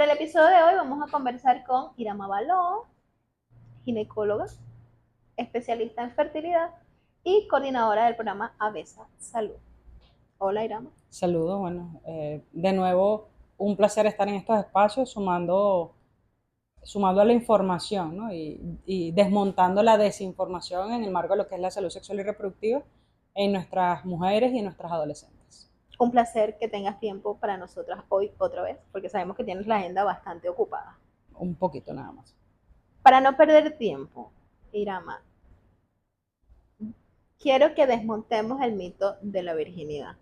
Para el episodio de hoy vamos a conversar con Irama Baló, ginecóloga, especialista en fertilidad y coordinadora del programa Avesa Salud. Hola Irama. Saludos, bueno, de nuevo un placer estar en estos espacios sumando a la información, ¿no? Y desmontando la desinformación en el marco de lo que es la salud sexual y reproductiva en nuestras mujeres y en nuestras adolescentes. Un placer que tengas tiempo para nosotras hoy otra vez, porque sabemos que tienes la agenda bastante ocupada. Un poquito nada más. Para no perder tiempo, Irama, quiero que desmontemos el mito de la virginidad.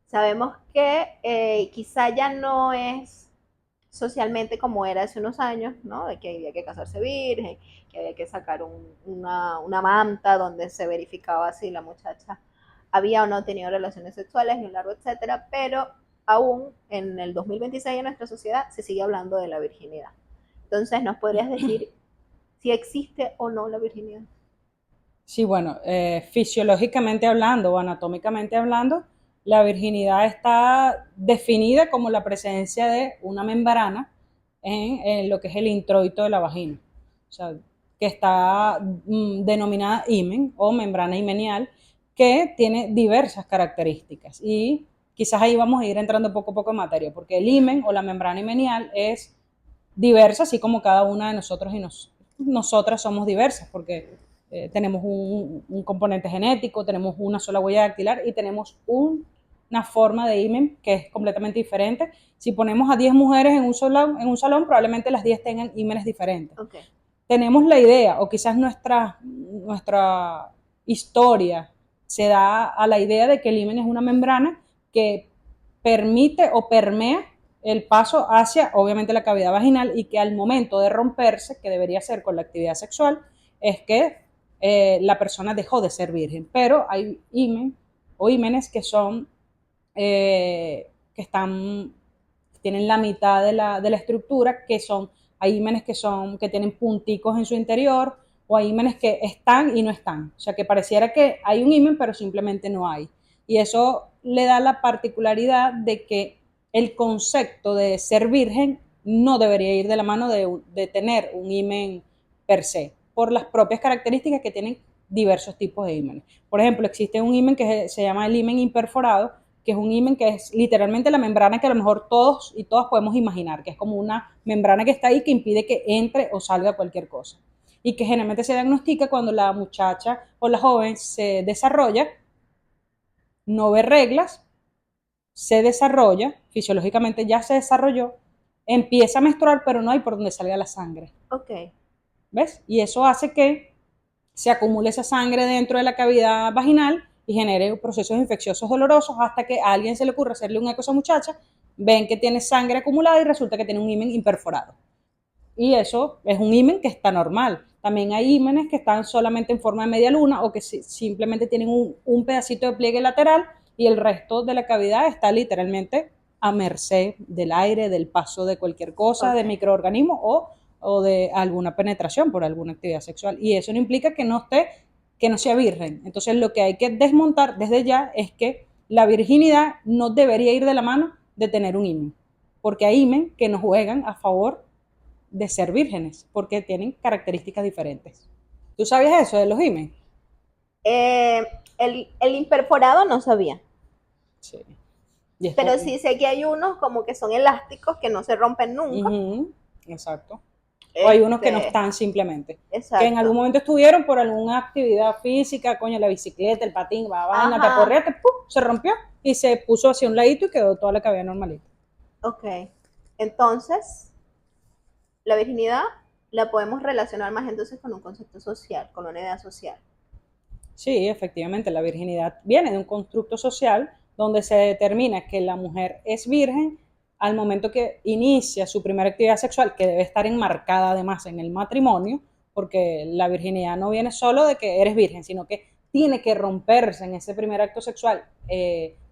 Sabemos que quizá ya no es socialmente como era hace unos años, ¿no? De que había que casarse virgen, que había que sacar una manta donde se verificaba si la muchacha había o no tenido relaciones sexuales y un largo etcétera, pero aún en el 2026 en nuestra sociedad se sigue hablando de la virginidad. Entonces, ¿nos podrías decir si existe o no la virginidad? Sí, bueno, fisiológicamente hablando o anatómicamente hablando, la virginidad está definida como la presencia de una membrana en lo que es el introito de la vagina, o sea, que está denominada himen o membrana himenial, que tiene diversas características. Y quizás ahí vamos a ir entrando poco a poco en materia, porque el himen o la membrana himenial es diversa, así como cada una de nosotros y nosotras somos diversas, porque tenemos un componente genético, tenemos una sola huella dactilar y tenemos una forma de himen que es completamente diferente. Si ponemos a 10 mujeres en un salón, probablemente las 10 tengan himenes diferentes. Okay. Tenemos la idea, o quizás nuestra historia se da a la idea de que el himen es una membrana que permite o permea el paso hacia, obviamente, la cavidad vaginal, y que al momento de romperse, que debería ser con la actividad sexual, es que la persona dejó de ser virgen. Pero hay himen o himenes que son, tienen la mitad de la estructura, hay himenes que tienen punticos en su interior, o hay himenes que están y no están. O sea, que pareciera que hay un himen, pero simplemente no hay. Y eso le da la particularidad de que el concepto de ser virgen no debería ir de la mano de tener un himen per se, por las propias características que tienen diversos tipos de himenes. Por ejemplo, existe un himen que se llama el himen imperforado, que es un himen que es literalmente la membrana que a lo mejor todos y todas podemos imaginar, que es como una membrana que está ahí que impide que entre o salga cualquier cosa. Y que generalmente se diagnostica cuando la muchacha o la joven se desarrolla, no ve reglas, se desarrolla, fisiológicamente ya se desarrolló, empieza a menstruar, pero no hay por donde salga la sangre. Ok. ¿Ves? Y eso hace que se acumule esa sangre dentro de la cavidad vaginal y genere procesos infecciosos dolorosos hasta que a alguien se le ocurre hacerle un eco a esa muchacha, ven que tiene sangre acumulada y resulta que tiene un himen imperforado. Y eso es un himen que está normal. También hay himenes que están solamente en forma de media luna o que simplemente tienen un pedacito de pliegue lateral y el resto de la cavidad está literalmente a merced del aire, del paso de cualquier cosa, de Okay. microorganismos o de alguna penetración por alguna actividad sexual. Y eso no implica que no sea virgen. Entonces lo que hay que desmontar desde ya es que la virginidad no debería ir de la mano de tener un himen, porque hay himen que nos juegan a favor de ser vírgenes, porque tienen características diferentes. ¿Tú sabías eso de los himen? Eh, el imperforado no sabía, Sí. Y esto, pero sí sé que hay unos como que son elásticos que no se rompen nunca. exacto. O hay unos que no Este, están simplemente, que en algún exacto. momento estuvieron por alguna actividad física, coño, la bicicleta, el patín, la vaina, te Ajá. corriente, ¡pum!, se rompió y se puso hacia un ladito y quedó toda la cavidad normalita. Ok. Entonces, la virginidad la podemos relacionar más entonces con un concepto social, con una idea social. Sí, efectivamente, la virginidad viene de un constructo social donde se determina que la mujer es virgen al momento que inicia su primera actividad sexual, que debe estar enmarcada además en el matrimonio, porque la virginidad no viene solo de que eres virgen, sino que tiene que romperse en ese primer acto sexual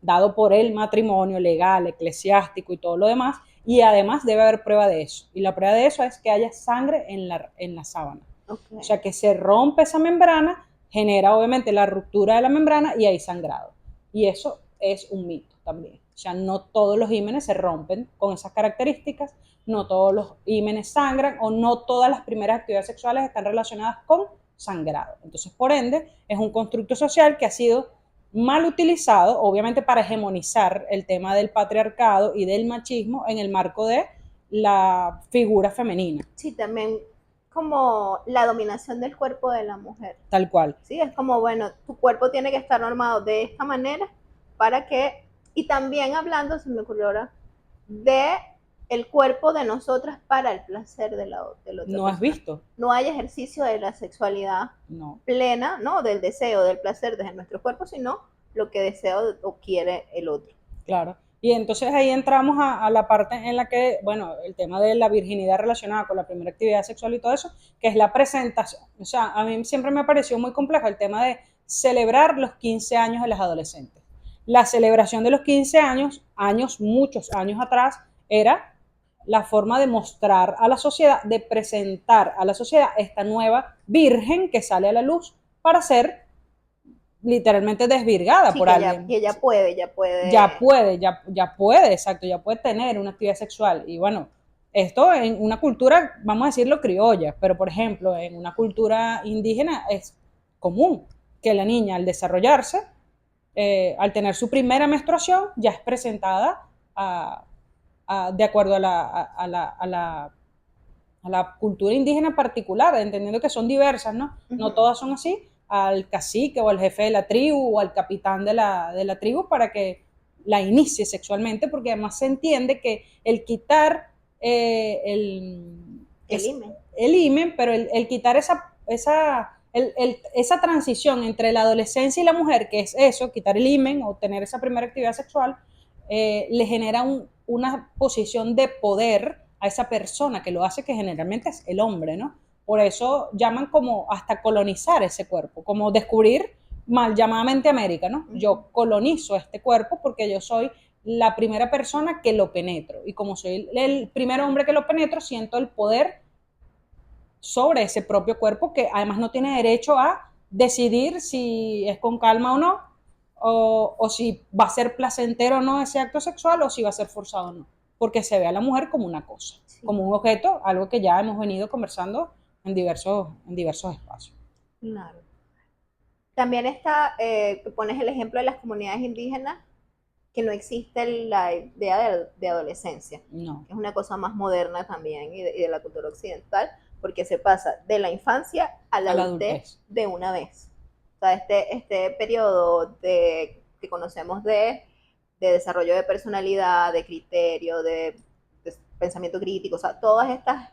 dado por el matrimonio legal, eclesiástico y todo lo demás, y además debe haber prueba de eso. Y la prueba de eso es que haya sangre en la sábana. O Okay. sea, que se rompe esa membrana, genera obviamente la ruptura de la membrana y hay sangrado. Y eso es un mito también. O sea, no todos los ímenes se rompen con esas características, no todos los ímenes sangran o no todas las primeras actividades sexuales están relacionadas con sangrado. Entonces, por ende, es un constructo social que ha sido mal utilizado, obviamente para hegemonizar el tema del patriarcado y del machismo en el marco de la figura femenina. Sí, también como la dominación del cuerpo de la mujer. Tal cual. Sí, es como, bueno, tu cuerpo tiene que estar normado de esta manera para que, y también hablando, se me ocurrió ahora, de el cuerpo de nosotras para el placer de la otra No persona. has visto. No hay ejercicio de la sexualidad No. plena, ¿no? Del deseo, del placer desde nuestro cuerpo, sino lo que desea o quiere el otro. Claro. Y entonces ahí entramos a la parte en la que, bueno, el tema de la virginidad relacionada con la primera actividad sexual y todo eso, que es la presentación. O sea, a mí siempre me pareció muy complejo el tema de celebrar los 15 años de las adolescentes. La celebración de los 15 años, muchos años atrás, era la forma de mostrar a la sociedad, de presentar a la sociedad esta nueva virgen que sale a la luz para ser literalmente desvirgada Sí, por que alguien. ella puede, ya puede. Ya puede, exacto, ya puede tener una actividad sexual. Y bueno, esto en una cultura, vamos a decirlo, criolla, pero por ejemplo, en una cultura indígena es común que la niña al desarrollarse, al tener su primera menstruación, ya es presentada de acuerdo a la cultura indígena particular, entendiendo que son diversas, ¿no? No todas son así, al cacique o al jefe de la tribu o al capitán de la tribu para que la inicie sexualmente, porque además se entiende que el quitar el himen, pero el quitar esa transición entre la adolescencia y la mujer, que es eso, quitar el himen o tener esa primera actividad sexual, le genera una posición de poder a esa persona que lo hace, que generalmente es el hombre, ¿no? Por eso llaman como hasta colonizar ese cuerpo, como descubrir mal llamadamente América, ¿no? Yo colonizo este cuerpo porque yo soy la primera persona que lo penetro. Y como soy el primer hombre que lo penetro, siento el poder sobre ese propio cuerpo que además no tiene derecho a decidir si es con calma o no, o si va a ser placentero o no ese acto sexual, o si va a ser forzado o no, porque se ve a la mujer como una cosa, sí, como un objeto, algo que ya hemos venido conversando en diversos espacios. Claro. También está, pones el ejemplo de las comunidades indígenas, que no existe la idea de adolescencia, no, que es una cosa más moderna también y de la cultura occidental, porque se pasa de la infancia a la adultez de una vez. O sea, este periodo que conocemos de desarrollo de personalidad, de criterio, de pensamiento crítico, o sea, todas estas,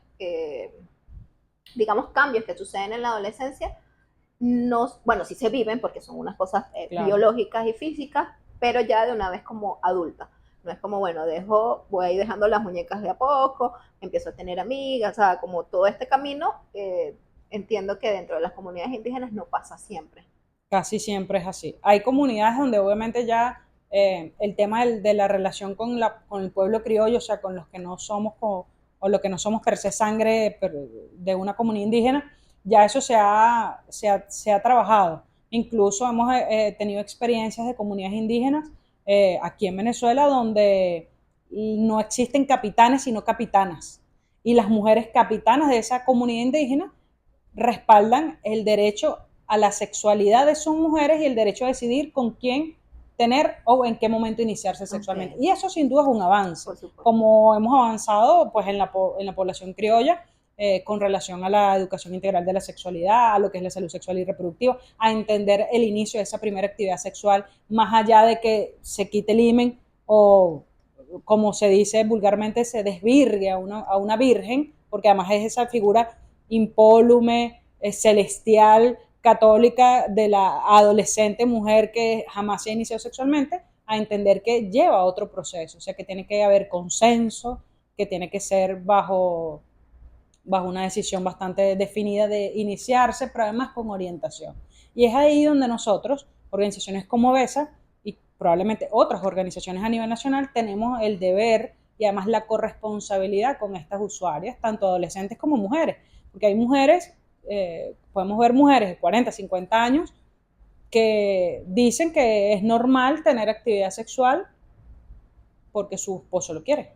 digamos, cambios que suceden en la adolescencia, no, bueno, sí se viven porque son unas cosas claro, biológicas y físicas, pero ya de una vez como adulta. No es como, bueno, voy a ir dejando las muñecas de a poco, empiezo a tener amigas, o sea, como todo este camino, entiendo que dentro de las comunidades indígenas no pasa siempre. Casi siempre es así. Hay comunidades donde obviamente ya el tema de la relación con el pueblo criollo, o sea, con los que no somos, o los que no somos per se sangre de una comunidad indígena, ya eso se ha trabajado. Incluso hemos tenido experiencias de comunidades indígenas aquí en Venezuela donde no existen capitanes sino capitanas. Y las mujeres capitanas de esa comunidad indígena respaldan el derecho a la sexualidad de sus mujeres y el derecho a decidir con quién tener o en qué momento iniciarse sexualmente. Okay. Y eso sin duda es un avance, como hemos avanzado pues, en la población criolla, con relación a la educación integral de la sexualidad, a lo que es la salud sexual y reproductiva, a entender el inicio de esa primera actividad sexual, más allá de que se quite el himen o, como se dice vulgarmente, se desvirgue a una virgen, porque además es esa figura impolume, celestial, católica de la adolescente mujer que jamás se ha iniciado sexualmente, a entender que lleva otro proceso, o sea que tiene que haber consenso, que tiene que ser bajo una decisión bastante definida de iniciarse, pero además con orientación. Y es ahí donde nosotros, organizaciones como BESA y probablemente otras organizaciones a nivel nacional, tenemos el deber y además la corresponsabilidad con estas usuarias, tanto adolescentes como mujeres, porque hay mujeres, podemos ver mujeres de 40, 50 años que dicen que es normal tener actividad sexual porque su esposo lo quiere.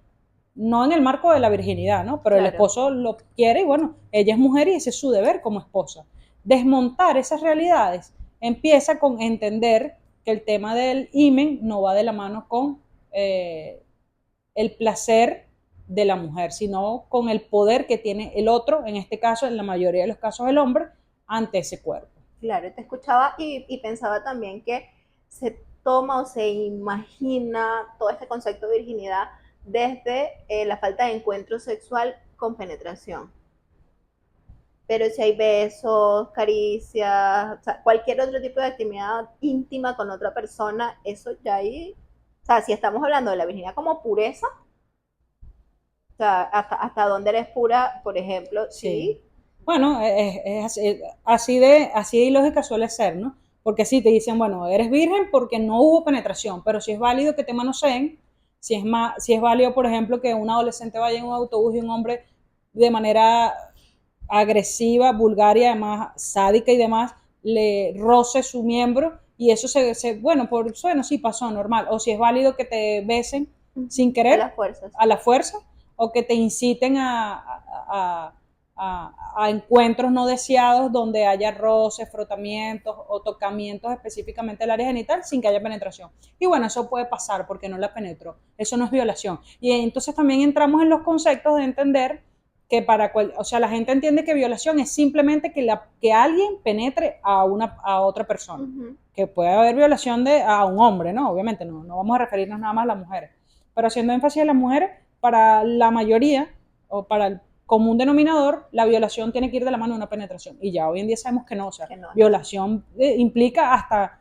No en el marco de la virginidad, ¿no? Pero el Claro. esposo lo quiere y bueno, ella es mujer y ese es su deber como esposa. Desmontar esas realidades empieza con entender que el tema del himen no va de la mano con el placer de la mujer, sino con el poder que tiene el otro, en este caso, en la mayoría de los casos el hombre, ante ese cuerpo. Claro, te escuchaba y pensaba también que se toma o se imagina todo este concepto de virginidad desde la falta de encuentro sexual con penetración. Pero si hay besos, caricias, o sea, cualquier otro tipo de actividad íntima con otra persona, eso ya ahí, o sea, si estamos hablando de la virginidad como pureza, o sea, hasta dónde eres pura, por ejemplo, Sí. sí. Bueno, así de ilógica suele ser, ¿no? Porque sí, te dicen, bueno, eres virgen porque no hubo penetración, pero si es válido que te manoseen, si es válido, por ejemplo, que un adolescente vaya en un autobús y un hombre de manera agresiva, vulgar y además sádica y demás, le roce su miembro y eso bueno, bueno, sí pasó, normal. O si es válido que te besen sin A querer, las fuerzas. a la fuerza, o que te inciten a encuentros no deseados donde haya roces, frotamientos o tocamientos específicamente del área genital sin que haya penetración. Y bueno, eso puede pasar porque no la penetró. Eso no es violación. Y entonces también entramos en los conceptos de entender que o sea, la gente entiende que violación es simplemente que alguien penetre a otra persona. Que puede haber violación a un hombre, ¿no? Obviamente no vamos a referirnos nada más a las mujeres. Pero haciendo énfasis en las mujeres, para la mayoría o para el común denominador, la violación tiene que ir de la mano de una penetración. Y ya hoy en día sabemos que no, o sea, Que no. violación implica hasta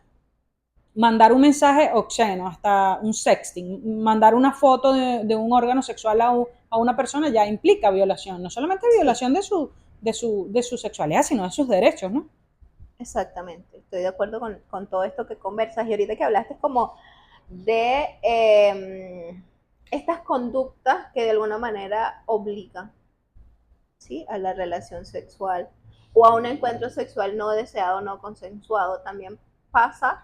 mandar un mensaje obsceno, hasta un sexting, mandar una foto de un órgano sexual a una persona ya implica violación, no solamente violación de su sexualidad, sino de sus derechos, ¿no? Exactamente, estoy de acuerdo con todo esto que conversas y ahorita que hablaste como de estas conductas que de alguna manera obligan, ¿sí?, a la relación sexual o a un encuentro sexual no deseado, no consensuado. También pasa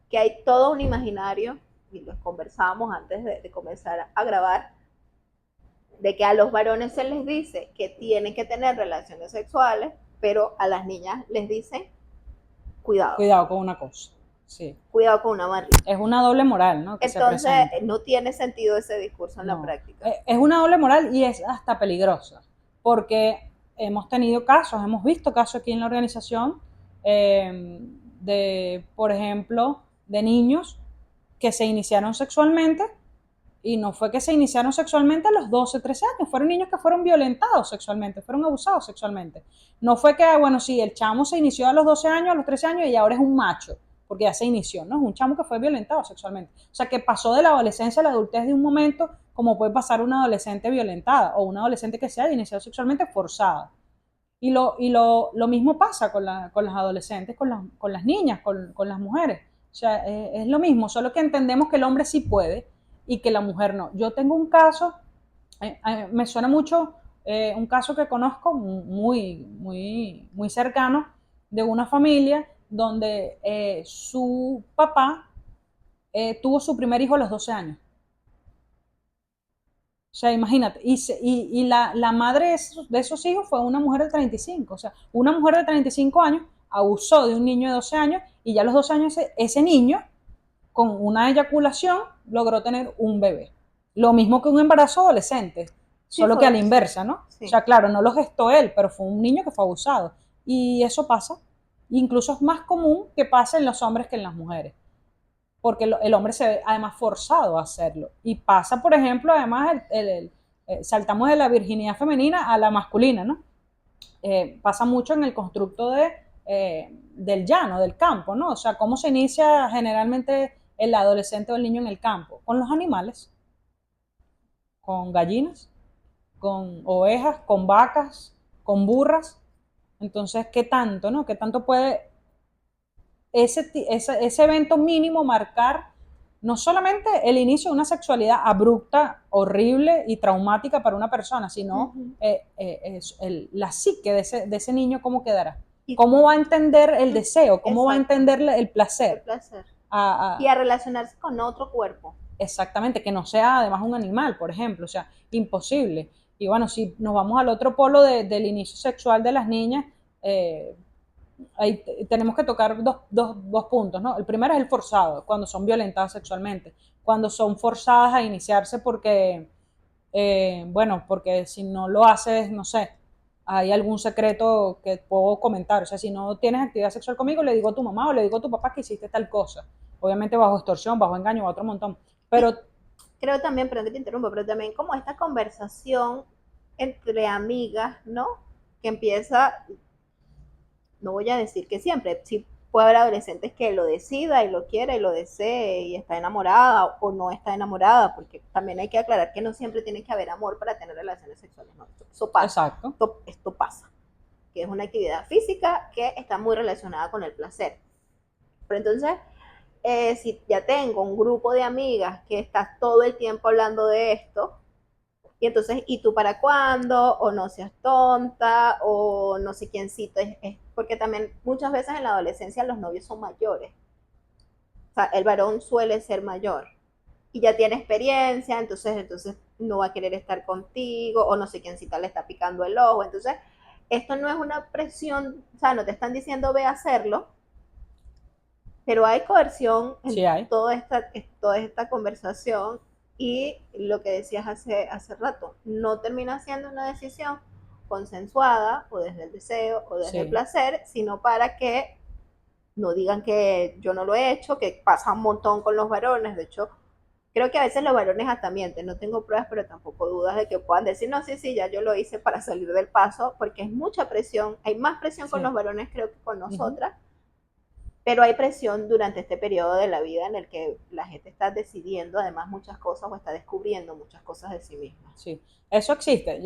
que hay todo un imaginario, y lo conversábamos antes de comenzar a grabar, de que a los varones se les dice que tienen que tener relaciones sexuales, pero a las niñas les dicen cuidado. Cuidado con una cosa. Sí. Cuidado con una amarilla. Es una doble moral, ¿no? Que Entonces, se presenta. no tiene sentido ese discurso en la práctica. Es una doble moral y es hasta peligrosa, porque hemos tenido casos, hemos visto casos aquí en la organización por ejemplo, de niños que se iniciaron sexualmente y no fue que se iniciaron sexualmente a los 12, 13 años, fueron niños que fueron violentados sexualmente, fueron abusados sexualmente. No fue que, bueno, sí, el chamo se inició a los 12 años, a los 13 años y ahora es un macho, porque ya se inició, ¿no? Es un chamo que fue violentado sexualmente. O sea, que pasó de la adolescencia a la adultez de un momento, como puede pasar una adolescente violentada o una adolescente que se haya iniciado sexualmente forzada. Y lo mismo pasa con las adolescentes, con las niñas, con las mujeres. O sea, es lo mismo, solo que entendemos que el hombre sí puede y que la mujer no. Yo tengo un caso, me suena mucho un caso que conozco muy cercano de una familia donde su papá tuvo su primer hijo a los 12 años. O sea, imagínate, y la madre de esos hijos fue una mujer de 35, o sea, una mujer de 35 años abusó de un niño de 12 años y ya a los 12 años ese niño, con una eyaculación, logró tener un bebé. Lo mismo que un embarazo adolescente, solo que a la inversa, ¿no? Sí. O sea, claro, no lo gestó él, pero fue un niño que fue abusado. Y eso pasa, incluso es más común que pase en los hombres que en las mujeres, porque el hombre se ve además forzado a hacerlo. Y pasa, por ejemplo, además, saltamos de la virginidad femenina a la masculina, ¿no? Pasa mucho en el constructo del llano, del campo, ¿no? O sea, cómo se inicia generalmente el adolescente o el niño en el campo, con los animales, con gallinas, con ovejas, con vacas, con burras. Entonces, ¿qué tanto, no? ¿Qué tanto puede ese evento mínimo marcar no solamente el inicio de una sexualidad abrupta, horrible y traumática para una persona, sino la psique de ese niño, cómo quedará? ¿Cómo va a entender el deseo? ¿Cómo va a entender el placer? Y a relacionarse con otro cuerpo. exactamente, que no sea además un animal, por ejemplo, o sea, imposible. Y bueno, si nos vamos al otro polo del inicio sexual de las niñas, eh, ahí tenemos que tocar dos puntos, ¿no? El primero es el forzado, cuando son violentadas sexualmente, cuando son forzadas a iniciarse porque, bueno, porque si no lo haces, no sé, hay algún secreto que puedo comentar, o sea, si no tienes actividad sexual conmigo, le digo a tu mamá o le digo a tu papá que hiciste tal cosa, obviamente bajo extorsión, bajo engaño, otro montón, pero Y creo también, perdón que te interrumpa, pero también como esta conversación entre amigas, ¿no? Que empieza, no voy a decir que siempre, sí puede haber adolescentes que lo decida y lo quiera y lo desee y está enamorada o no está enamorada, porque también hay que aclarar que no siempre tiene que haber amor para tener relaciones sexuales, ¿no? Eso pasa, exacto, esto pasa, que es una actividad física que está muy relacionada con el placer. Pero entonces, si ya tengo un grupo de amigas que estás todo el tiempo hablando de esto, y entonces, ¿y tú para cuándo? O no seas tonta, o no sé quién cita, porque también muchas veces en la adolescencia los novios son mayores. O sea, el varón suele ser mayor y ya tiene experiencia, entonces no va a querer estar contigo, o no sé quién cita le está picando el ojo. Entonces, esto no es una presión, o sea, no te están diciendo ve a hacerlo, pero hay coerción en sí hay, toda esta conversación y lo que decías hace rato, no termina siendo una decisión consensuada o desde el deseo o desde el sí. placer, sino para que no digan que yo no lo he hecho, que pasa un montón con los varones. De hecho, creo que a veces los varones hasta mienten, no tengo pruebas, pero tampoco dudas de que puedan decir, no, sí, sí, ya yo lo hice para salir del paso, porque es mucha presión, hay más presión con Sí. los varones creo que con Uh-huh. nosotras, pero hay presión durante este periodo de la vida en el que la gente está decidiendo además muchas cosas o está descubriendo muchas cosas de sí misma. Sí, eso existe.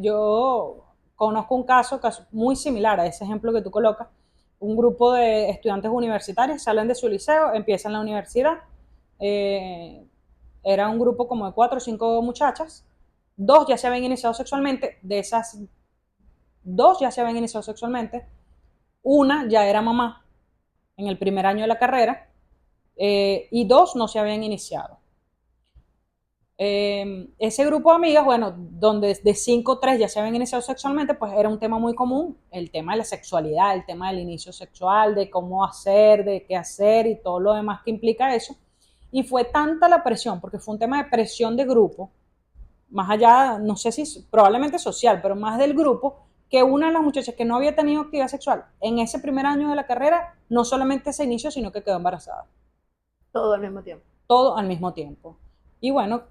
Yo conozco un caso muy similar a ese ejemplo que tú colocas. Un grupo de estudiantes universitarios salen de su liceo, empiezan la universidad. eh, Era un grupo como de 4 o 5 muchachas. Dos ya se habían iniciado sexualmente. De esas dos ya se habían iniciado sexualmente. Una ya era mamá en el primer año de la carrera, y dos no se habían iniciado. Ese grupo de amigas, bueno, donde de 5 3 ya se habían iniciado sexualmente, pues era un tema muy común, el tema de la sexualidad, el tema del inicio sexual, de cómo hacer, de qué hacer y todo lo demás que implica eso. Y fue tanta la presión, porque fue un tema de presión de grupo, más allá, no sé si probablemente social, pero más del grupo, que una de las muchachas que no había tenido actividad sexual en ese primer año de la carrera, no solamente se inició, sino que quedó embarazada. Todo al mismo tiempo. Todo al mismo tiempo. Y bueno,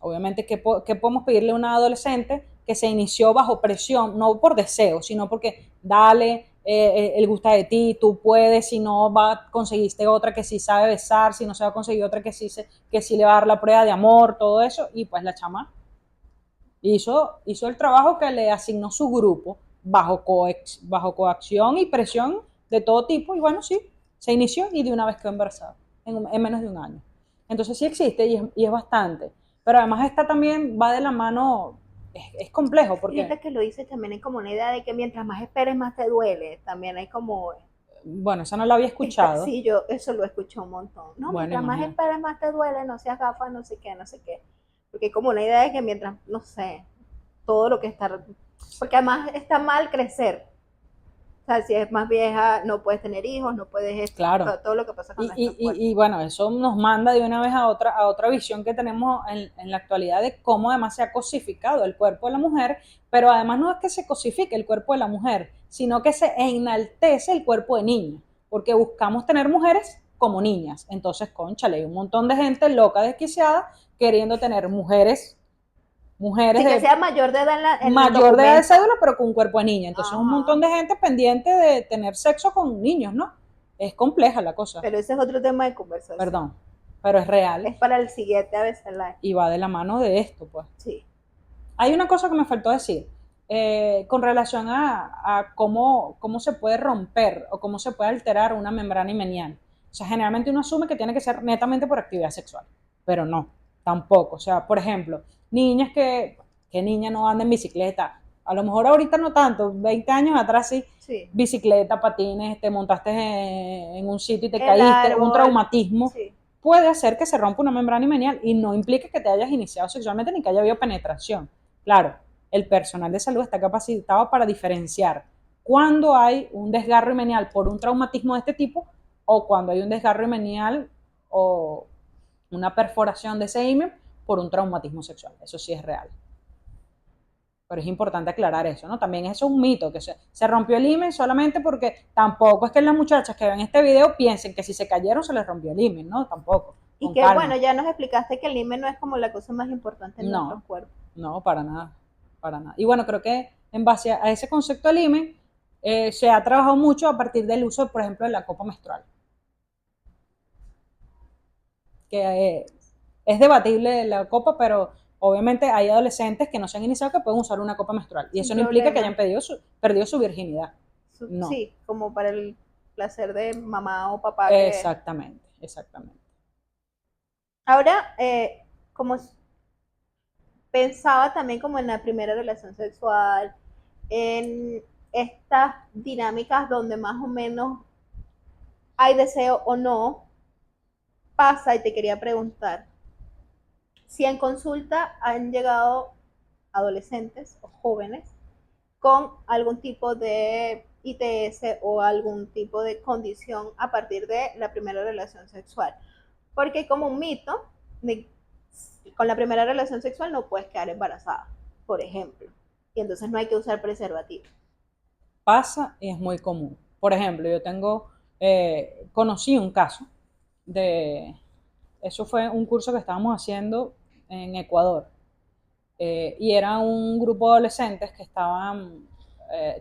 obviamente, ¿qué podemos pedirle a una adolescente que se inició bajo presión, no por deseo, sino porque dale, él gusta de ti, tú puedes, si no conseguiste otra que sí sabe besar, si no se va a conseguir otra que sí le va a dar la prueba de amor, todo eso, y pues la chama hizo el trabajo que le asignó su grupo bajo coacción y presión de todo tipo, y bueno, sí, se inició y de una vez quedó embarazada, en menos de un año. Entonces sí existe y es bastante, pero además esta también va de la mano, es complejo porque, Fíjate que lo dices también hay como una idea de que mientras más esperes más te duele, también hay como bueno, esa no la había escuchado, sí, yo eso lo escuché un montón. No, bueno, mientras más imagínate, esperes más te duele, no seas gafa, no sé qué, no sé qué. Porque hay como una idea de que mientras, no sé, todo lo que está, porque además está mal crecer. O sea, si es más vieja, no puedes tener hijos, no puedes, claro. todo lo que pasa con nuestro cuerpo. Y bueno, eso nos manda de una vez a otra visión que tenemos en la actualidad de cómo además se ha cosificado el cuerpo de la mujer, pero además no es que se cosifique el cuerpo de la mujer, sino que se enaltece el cuerpo de niña, porque buscamos tener mujeres como niñas. Entonces, cónchale, hay un montón de gente loca, desquiciada, queriendo tener mujeres Sí, que de sea mayor de edad en el mayor de edad de documento. cédula, pero con un cuerpo de niña. Entonces, un Ajá. montón de gente pendiente de tener sexo con niños, ¿no? Es compleja la cosa, Pero ese es otro tema de conversación. perdón, pero es real Es para el siguiente a veces live. y va de la mano de esto, pues. Sí. Hay una cosa que me faltó decir, con relación a cómo se puede romper o cómo se puede alterar una membrana himeniana. O sea, generalmente uno asume que tiene que ser netamente por actividad sexual, pero no, tampoco. O sea, por ejemplo, niñas que niña no anda en bicicleta, a lo mejor ahorita no tanto, 20 años atrás sí, Sí. bicicleta, patines, te montaste en un sitio y te El caíste, un árbol. traumatismo, Sí. puede hacer que se rompa una membrana himeneal y no implica que te hayas iniciado sexualmente ni que haya habido penetración. Claro, el personal de salud está capacitado para diferenciar cuando hay un desgarro himeneal por un traumatismo de este tipo o cuando hay un desgarro himeneal o una perforación de ese himen por un traumatismo sexual. Eso sí es real. Pero es importante aclarar eso, ¿no? También eso es un mito, que se rompió el himen solamente porque tampoco es que las muchachas que ven este video piensen que si se cayeron se les rompió el himen, ¿no? Tampoco. Y Con que calma. bueno, ya nos explicaste que el himen no es como la cosa más importante en nuestros cuerpos. No, para nada, para nada. Y bueno, creo que en base a ese concepto del himen se ha trabajado mucho a partir del uso, por ejemplo, de la copa menstrual. Que es debatible la copa, pero obviamente hay adolescentes que no se han iniciado que pueden usar una copa menstrual. Y eso no implica que hayan perdido su virginidad. No. Sí, como para el placer de mamá o papá. Exactamente, exactamente. Ahora, como pensaba también como en la primera relación sexual, en estas dinámicas donde más o menos hay deseo o no, pasa y te quería preguntar, si en consulta han llegado adolescentes o jóvenes con algún tipo de ITS o algún tipo de condición a partir de la primera relación sexual. Porque hay como un mito de con la primera relación sexual no puedes quedar embarazada, por ejemplo. Y entonces no hay que usar preservativo. Pasa y es muy común. Por ejemplo, yo conocí un caso eso fue un curso que estábamos haciendo en Ecuador. Y era un grupo de adolescentes que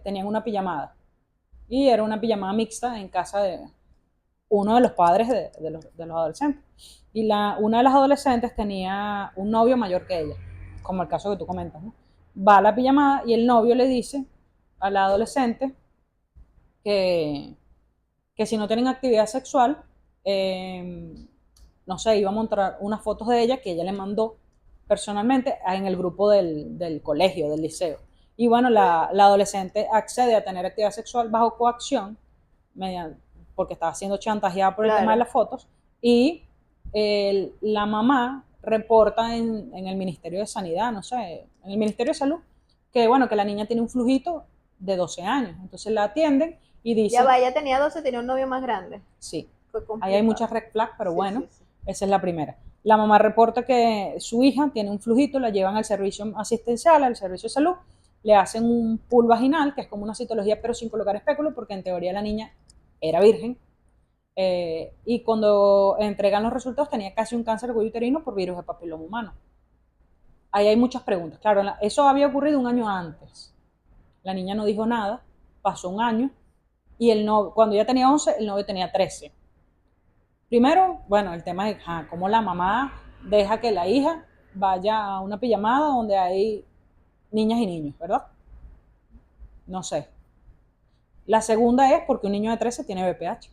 tenían una pijamada. Y era una pijamada mixta en casa de uno de los padres de los adolescentes. Y una de las adolescentes tenía un novio mayor que ella, como el caso que tú comentas, ¿no? Va a la pijamada y el novio le dice a la adolescente que si no tienen actividad sexual, no sé, iba a mostrar unas fotos de ella que ella le mandó personalmente en el grupo del colegio, del liceo. Y bueno, la adolescente accede a tener actividad sexual bajo coacción, porque estaba siendo chantajeada por el tema de las fotos, y la mamá reporta en el Ministerio de Sanidad, no sé, en el Ministerio de Salud, que bueno, que la niña tiene un flujito de 12 años. Entonces la atienden y dicen... Ya va, ella tenía 12, tenía un novio más grande. Sí, ahí hay muchas red flags, pero bueno, esa es la primera. La mamá reporta que su hija tiene un flujito, la llevan al servicio asistencial, al servicio de salud, le hacen un pool vaginal, que es como una citología, pero sin colocar espéculo, porque en teoría la niña era virgen. Y cuando entregan los resultados tenía casi un cáncer de cuello uterino por virus de papiloma humano. Ahí hay muchas preguntas. Claro, eso había ocurrido un año antes. La niña no dijo nada, pasó un año, y cuando ella tenía 11, el novio tenía 13. Primero, bueno, el tema de cómo la mamá deja que la hija vaya a una pijamada donde hay niñas y niños, ¿verdad? No sé. La segunda es porque un niño de 13 tiene BPH,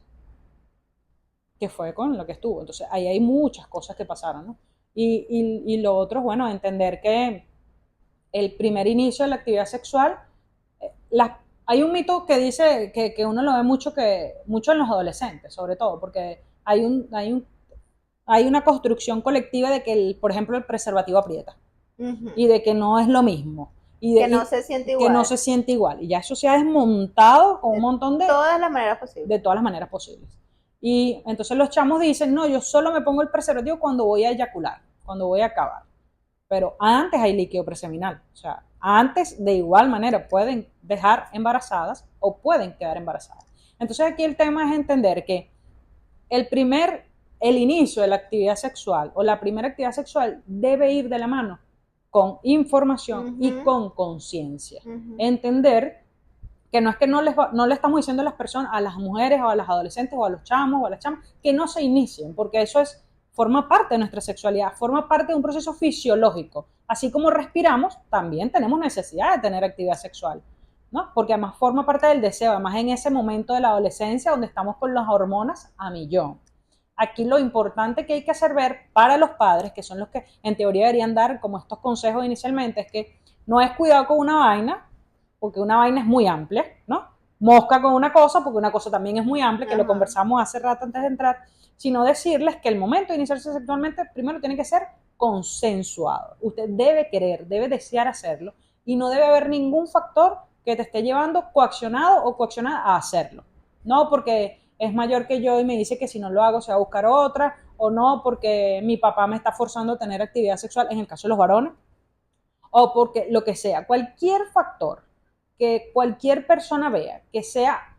que fue con lo que estuvo. Entonces, ahí hay muchas cosas que pasaron, ¿no? Y lo otro es, bueno, entender que el primer inicio de la actividad sexual, hay un mito que dice que uno lo ve mucho en los adolescentes, sobre todo, porque hay una construcción colectiva de que, por ejemplo, el preservativo aprieta. Y de que no es lo mismo. Que no se siente igual. Que no se siente igual. Y ya eso se ha desmontado con un montón de... todas las maneras posibles. De todas las maneras posibles. Y entonces los chamos dicen, no, yo solo me pongo el preservativo cuando voy a eyacular, cuando voy a acabar. Pero antes hay líquido preseminal. O sea, antes de igual manera pueden dejar embarazadas o pueden quedar embarazadas. Entonces aquí el tema es entender que el inicio de la actividad sexual o la primera actividad sexual debe ir de la mano con información y con conciencia. Entender que no es que no le estamos diciendo a las personas, a las mujeres o a las adolescentes o a los chamos o a las chamas, que no se inicien, porque eso forma parte de nuestra sexualidad, forma parte de un proceso fisiológico. Así como respiramos, también tenemos necesidad de tener actividad sexual, ¿no? Porque además forma parte del deseo, además en ese momento de la adolescencia donde estamos con las hormonas a millón. Aquí lo importante que hay que hacer ver para los padres, que son los que en teoría deberían dar como estos consejos inicialmente, es que no es cuidado con una vaina, porque una vaina es muy amplia, ¿no? Mosca con una cosa, porque una cosa también es muy amplia, que lo conversamos hace rato antes de entrar, sino decirles que el momento de iniciarse sexualmente primero tiene que ser consensuado. Usted debe querer, debe desear hacerlo y no debe haber ningún factor que te esté llevando coaccionado o coaccionada a hacerlo. No porque es mayor que yo y me dice que si no lo hago se va a buscar otra, o no porque mi papá me está forzando a tener actividad sexual, en el caso de los varones, o porque lo que sea, cualquier factor que cualquier persona vea que sea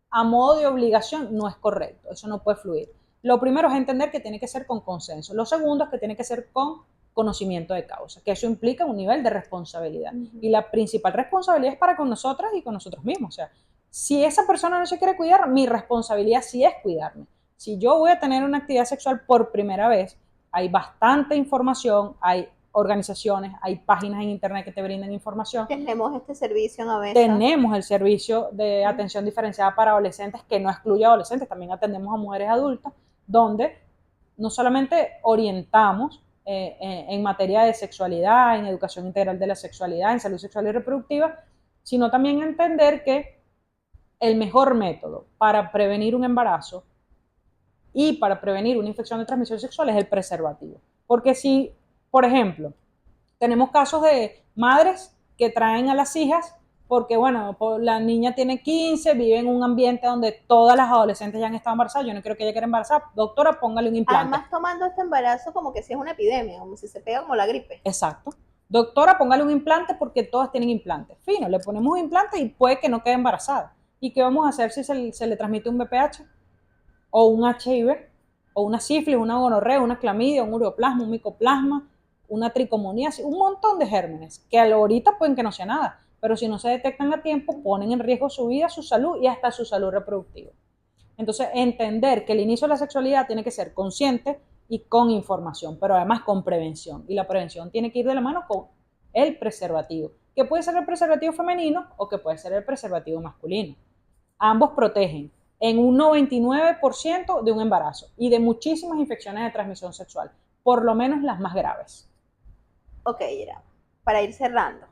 a modo de obligación no es correcto, eso no puede fluir. Lo primero es entender que tiene que ser con consenso. Lo segundo es que tiene que ser con conocimiento de causa, que eso implica un nivel de responsabilidad. Y la principal responsabilidad es para con nosotras y con nosotros mismos. O sea, si esa persona no se quiere cuidar, mi responsabilidad sí es cuidarme. Si yo voy a tener una actividad sexual por primera vez, hay bastante información, hay organizaciones, hay páginas en internet que te brindan información. Tenemos este servicio en Avesa. Tenemos el servicio de atención diferenciada para adolescentes, que no excluye a adolescentes, también atendemos a mujeres adultas, donde no solamente orientamos en materia de sexualidad, en educación integral de la sexualidad, en salud sexual y reproductiva, sino también entender que el mejor método para prevenir un embarazo y para prevenir una infección de transmisión sexual es el preservativo. Porque si, por ejemplo, tenemos casos de madres que traen a las hijas porque, bueno, la niña tiene 15, vive en un ambiente donde todas las adolescentes ya han estado embarazadas, yo no quiero que ella quiera embarazar, doctora, póngale un implante. Además, tomando este embarazo como que si es una epidemia, como si se pega como la gripe. Exacto. Doctora, póngale un implante porque todas tienen implantes. Fino, le ponemos un implante y puede que no quede embarazada. ¿Y qué vamos a hacer si se le transmite un VPH? O un HIV, o una sífilis, una gonorrea, una clamidia, un ureoplasma, un micoplasma, una tricomoníasis, un montón de gérmenes que ahorita pueden que no sea nada, pero si no se detectan a tiempo ponen en riesgo su vida, su salud y hasta su salud reproductiva. Entonces, entender que el inicio de la sexualidad tiene que ser consciente y con información, pero además con prevención. Y la prevención tiene que ir de la mano con el preservativo, que puede ser el preservativo femenino o que puede ser el preservativo masculino. Ambos protegen en un 99% de un embarazo y de muchísimas infecciones de transmisión sexual, por lo menos las más graves. Ok, Ira, para ir cerrando,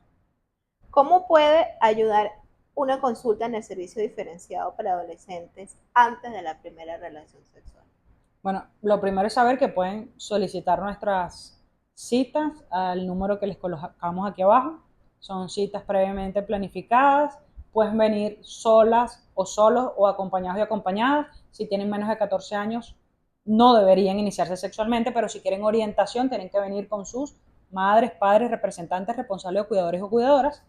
¿cómo puede ayudar una consulta en el servicio diferenciado para adolescentes antes de la primera relación sexual? Bueno, lo primero es saber que pueden solicitar nuestras citas al número que les colocamos aquí abajo. Son citas previamente planificadas. Pueden venir solas o solos o acompañados y acompañadas. Si tienen menos de 14 años, no deberían iniciarse sexualmente, pero si quieren orientación, tienen que venir con sus madres, padres, representantes, responsables o cuidadores o cuidadoras.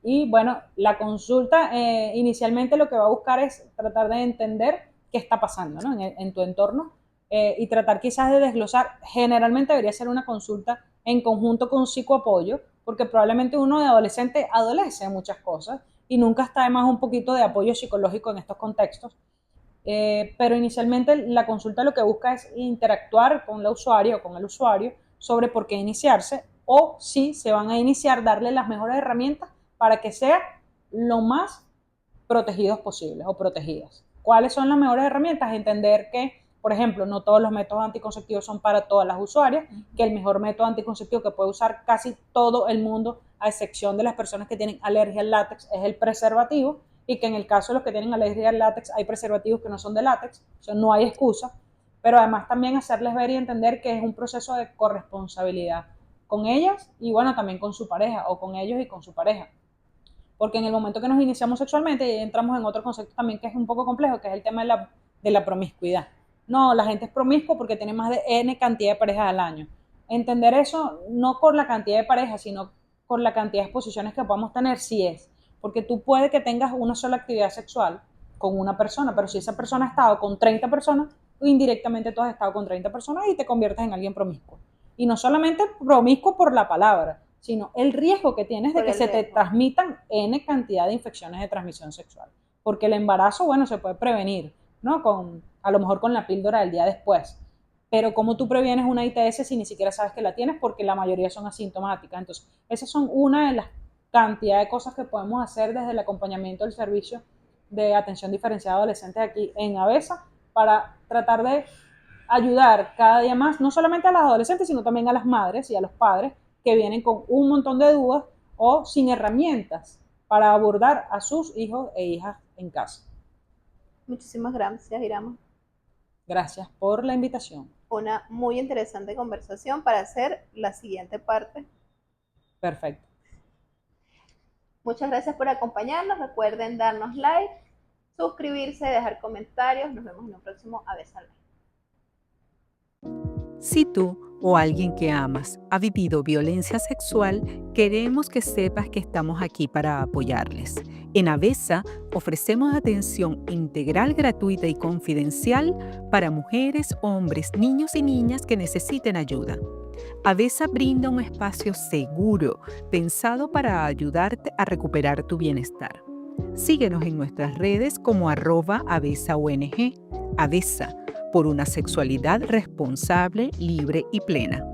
Y bueno, la consulta inicialmente lo que va a buscar es tratar de entender qué está pasando, ¿no? en tu entorno y tratar quizás de desglosar. Generalmente debería ser una consulta en conjunto con psicoapoyo, porque probablemente uno de adolescente adolece muchas cosas y nunca está de más un poquito de apoyo psicológico en estos contextos. Pero inicialmente la consulta lo que busca es interactuar con la usuaria o con el usuario sobre por qué iniciarse o si se van a iniciar, darle las mejores herramientas para que sean lo más protegidos posibles o protegidas. ¿Cuáles son las mejores herramientas? Entender que, por ejemplo, no todos los métodos anticonceptivos son para todas las usuarias, que el mejor método anticonceptivo que puede usar casi todo el mundo, a excepción de las personas que tienen alergia al látex, es el preservativo, y que en el caso de los que tienen alergia al látex hay preservativos que no son de látex, o sea, no hay excusa, pero además también hacerles ver y entender que es un proceso de corresponsabilidad con ellas y bueno, también con su pareja o con ellos y con su pareja. Porque en el momento que nos iniciamos sexualmente entramos en otro concepto también que es un poco complejo, que es el tema de la promiscuidad. No, la gente es promiscua porque tiene más de N cantidad de parejas al año. Entender eso no por la cantidad de parejas, sino por la cantidad de exposiciones que podamos tener, sí es. Porque tú puedes que tengas una sola actividad sexual con una persona, pero si esa persona ha estado con 30 personas, tú indirectamente tú has estado con 30 personas y te conviertes en alguien promiscuo. Y no solamente promiscuo por la palabra, sino el riesgo que tienes de que se te transmitan N cantidad de infecciones de transmisión sexual. Porque el embarazo, bueno, se puede prevenir, ¿no? A lo mejor con la píldora del día después. Pero ¿cómo tú previenes una ITS si ni siquiera sabes que la tienes? Porque la mayoría son asintomáticas. Entonces, esas son una de las cantidad de cosas que podemos hacer desde el acompañamiento del servicio de atención diferenciada a adolescentes aquí en Avesa para tratar de ayudar cada día más, no solamente a las adolescentes, sino también a las madres y a los padres que vienen con un montón de dudas o sin herramientas para abordar a sus hijos e hijas en casa. Muchísimas gracias, Irama. Gracias por la invitación. Una muy interesante conversación para hacer la siguiente parte. Perfecto. Muchas gracias por acompañarnos. Recuerden darnos like, suscribirse, dejar comentarios. Nos vemos en un próximo Avesa Live. Si tú o alguien que amas ha vivido violencia sexual, queremos que sepas que estamos aquí para apoyarles. En Avesa ofrecemos atención integral, gratuita y confidencial para mujeres, hombres, niños y niñas que necesiten ayuda. Avesa brinda un espacio seguro pensado para ayudarte a recuperar tu bienestar. Síguenos en nuestras redes como @AvesaONG. Avesa, por una sexualidad responsable, libre y plena.